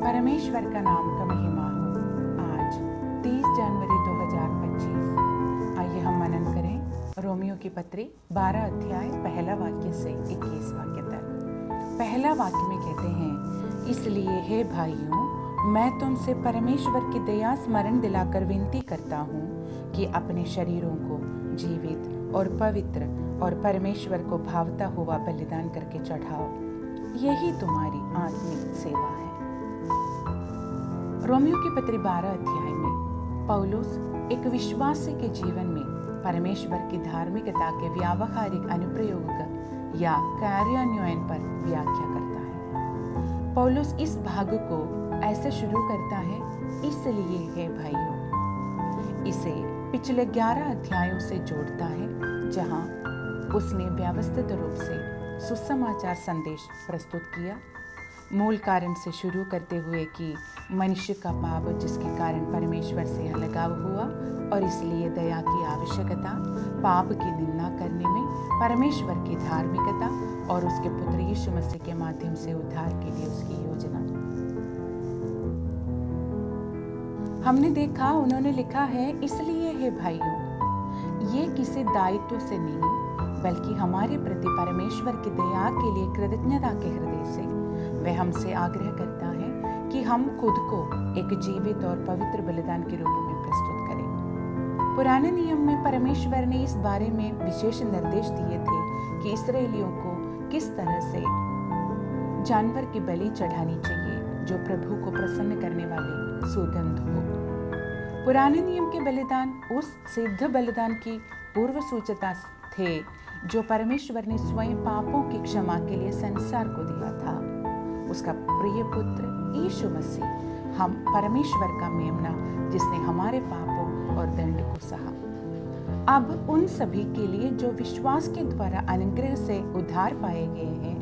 परमेश्वर का नाम का महिमा हो। आज 30 जनवरी 2025। आइए हम मनन करें रोमियो की पत्री 12 अध्याय पहला वाक्य से 21 वाक्य तक। पहला वाक्य में कहते हैं, इसलिए हे भाइयों, मैं तुमसे परमेश्वर की दया स्मरण दिलाकर विनती करता हूँ कि अपने शरीरों को जीवित और पवित्र और परमेश्वर को भावता हुआ बलिदान करके चढ़ाओ। यही तुम्हारी आत्मिक सेवा है। रोमियो की पत्री 12 अध्याय में पौलुस एक विश्वासी के जीवन में परमेश्वर की धार्मिकता के व्यावहारिक अनुप्रयोग या कार्यान्वयन पर व्याख्या करता है। पौलुस इस भाग को ऐसे शुरू करता है, इसलिए हे भाइयों। इसे पिछले 11 अध्यायों से जोड़ता है, जहां उसने व्यवस्थित रूप से सुसमाचार संदेश प्रस्तुत किया। मूल कारण से शुरू करते हुए कि मनुष्य का पाप जिसके कारण परमेश्वर से अलगाव हुआ और इसलिए दया की आवश्यकता, पाप की निंदा करने में परमेश्वर की धार्मिकता और उसके पुत्र यीशु मसीह के माध्यम से उद्धार के लिए उसकी योजना। हमने देखा, उन्होंने लिखा है, इसलिए हे भाइयों। ये किसी दायित्व से नहीं बल्कि हमारे प्रति परमेश्वर की दया के लिए कृतज्ञता के हृदय से वह हमसे आग्रह करता है कि हम खुद को एक जीवित और पवित्र बलिदान के रूप में प्रस्तुत करें। पुराने नियम में परमेश्वर ने इस बारे में विशेष निर्देश दिए थे कि इस्राएलियों को किस तरह से जानवर की बलि चढ़ानी चाहिए जो प्रभु को प्रसन्न करने वाले सुगंध हो। पुराने नियम के बलिदान उस सिद्ध बलिदान की पूर्व सूचना थे जो परमेश्वर ने स्वयं पापों की क्षमा के लिए संसार को दिया था। उसका प्रिय पुत्र यीशु मसीह, हम परमेश्वर का मेमना, जिसने हमारे पापों और दंड को सहा। अब उन सभी के लिए जो विश्वास के द्वारा अनुग्रह से उद्धार पाए गए हैं,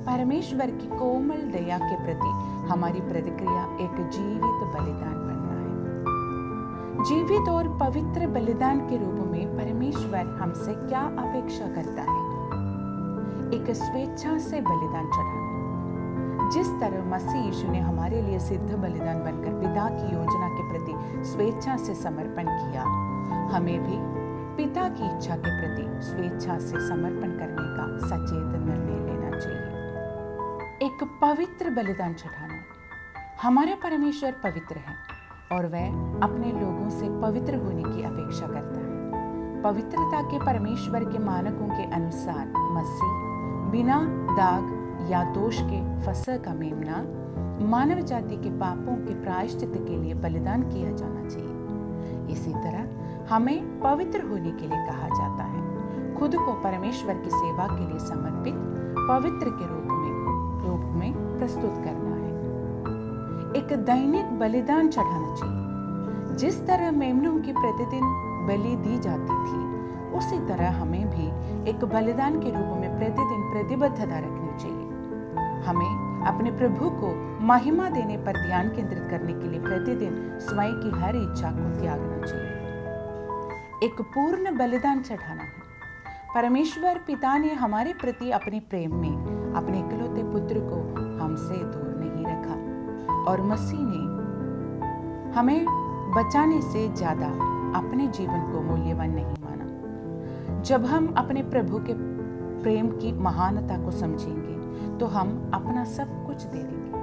परमेश्वर की कोमल दया के प्रति हमारी प्रतिक्रिया एक जीवित बलिदान बनना है। जीवित और पवित्र बलिदान के रूप में परमेश्वर हमसे क्या अपेक्षा करता है? एक स्वेच्छा से बलिदान चढ़ाना। जिस तरह मसीह यीशु ने हमारे लिए सिद्ध बलिदान बनकर पिता की योजना के प्रति स्वेच्छा से समर्पण किया, हमें भी पिता की इच्छा के प्रति स्वेच्छा से समर्पण करने का सचेत निर्णय लेना चाहिए। एक पवित्र बलिदान चढ़ाना। हमारा परमेश्वर पवित्र है और वह अपने लोगों से पवित्र होने की अपेक्षा करता है। पवित्रता के परमेश्वर के मानकों के अनुसार मसीह बिना दाग या दोष के फसह का मेमना मानव जाति के पापों के प्रायश्चित के लिए बलिदान किया जाना चाहिए। इसी तरह हमें पवित्र होने के लिए कहा जाता है। खुद को परमेश्वर की सेवा के लिए समर्पित पवित्र के रूप में प्रस्तुत करना है। एक दैनिक बलिदान चढ़ाना चाहिए। जिस तरह मेमनों की प्रतिदिन बलि दी जाती थी, उसी तरह हमें भी एक बलिदान के रूप में प्रतिदिन प्रतिबद्धता रखनी चाहिए। हमें अपने प्रभु को महिमा देने पर ध्यान केंद्रित करने के लिए प्रतिदिन स्वयं की हर इच्छा को त्यागना चाहिए। एक पूर्ण बलिदान चढ़ाना है। परमेश्वर पिता ने हमारे प्रति अपने प्रेम में अपने इकलौते पुत्र को हमसे दूर नहीं रखा और मसीह ने हमें बचाने से ज्यादा अपने जीवन को मूल्यवान नहीं माना। जब हम अपने प्रभु के प्रेम की महानता को समझेंगे तो हम अपना सब कुछ दे देंगे,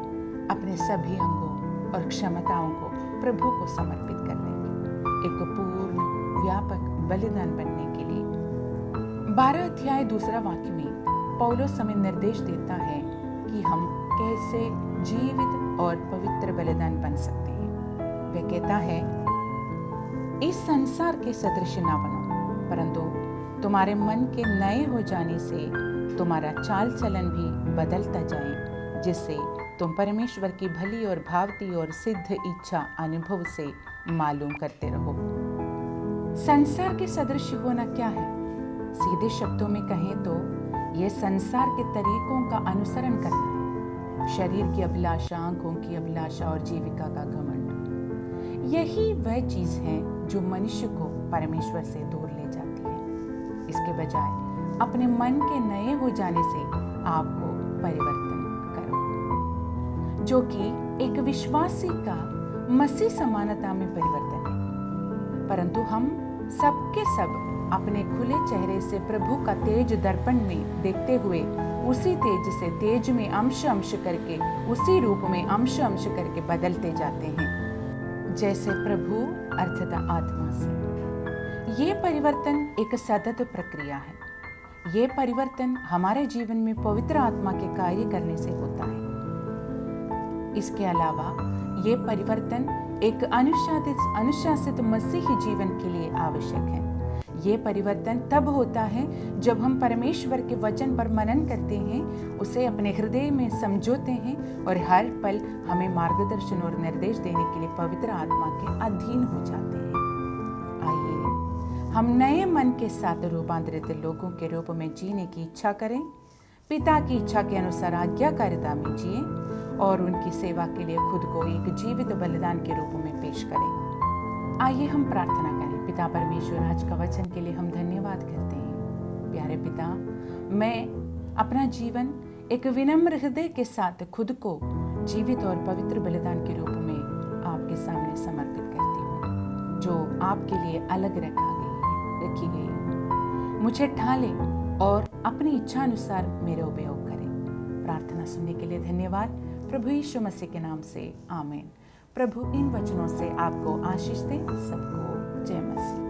अपने सभी अंगों और क्षमताओं को प्रभु को समर्पित कर देंगे, एक पूर्ण व्यापक बलिदान बनने के लिए। 12 अध्याय 2 वाक्य में पौलुस हमें निर्देश देता है कि हम कैसे जीवित और पवित्र बलिदान बन सकते हैं। वह कहता है, इस संसार के सदृश न बनो, परंतु तुम्हारे मन के नए हो जाने से तुम्हारा चाल चलन भी बदलता जाए, जिससे तुम परमेश्वर की भली और भावती और सिद्ध इच्छा अनुभव से मालूम करते रहो। संसार के सदृश होना क्या है? सीधे शब्दों में कहें तो यह संसार के तरीकों का अनुसरण करना है। शरीर की अभिलाषा, आंखों की अभिलाषा और जीविका का घमंड। यही वह चीज है जो मनुष्य को परमेश्वर से दूर ले जाती है। इसके बजाय अपने मन के नए हो जाने से आपको परिवर्तन करो, जो कि एक विश्वासी का मसीह समानता में परिवर्तन है, परंतु हम सबके सब अपने खुले चेहरे से प्रभु का तेज दर्पण में देखते हुए उसी तेज से तेज में अंश अंश करके, उसी रूप में अंश अंश करके बदलते जाते हैं, जैसे प्रभु अर्थात आत्मा से। ये परिवर्तन एक सतत प्रक्रिया है। ये परिवर्तन हमारे जीवन में पवित्र आत्मा के कार्य करने से होता है। इसके अलावा ये परिवर्तन एक अनुशासित मसीही जीवन के लिए आवश्यक है। ये परिवर्तन तब होता है जब हम परमेश्वर के वचन पर मनन करते हैं, उसे अपने हृदय में समझोते हैं और हर पल हमें मार्गदर्शन और निर्देश देने के लिए पवित्र आत्मा के अधीन हो जाते हैं। आइए हम नए मन के साथ रूपांतरित लोगों के रूप में जीने की इच्छा करें, पिता की इच्छा के अनुसार आज्ञाकारिता में जिए और उनकी सेवा के लिए खुद को एक जीवित बलिदान के रूप में पेश करें। आइए हम प्रार्थना करें। पिता परमेश्वर, आज का वचन के लिए हम धन्यवाद करते हैं। प्यारे पिता, मैं अपना जीवन एक विनम्र हृदय के साथ खुद को जीवित और पवित्र बलिदान के रूप में आपके सामने समर्पित करती हूँ, जो आपके लिए अलग रखी गई है। मुझे ढाले और अपनी इच्छा अनुसार मेरा उपयोग करें। प्रार्थना सुनने के लिए धन्यवाद। प्रभु यीशु मसीह के नाम से आमीन। प्रभु इन वचनों से आपको आशीष दे। सबको जय मसीह।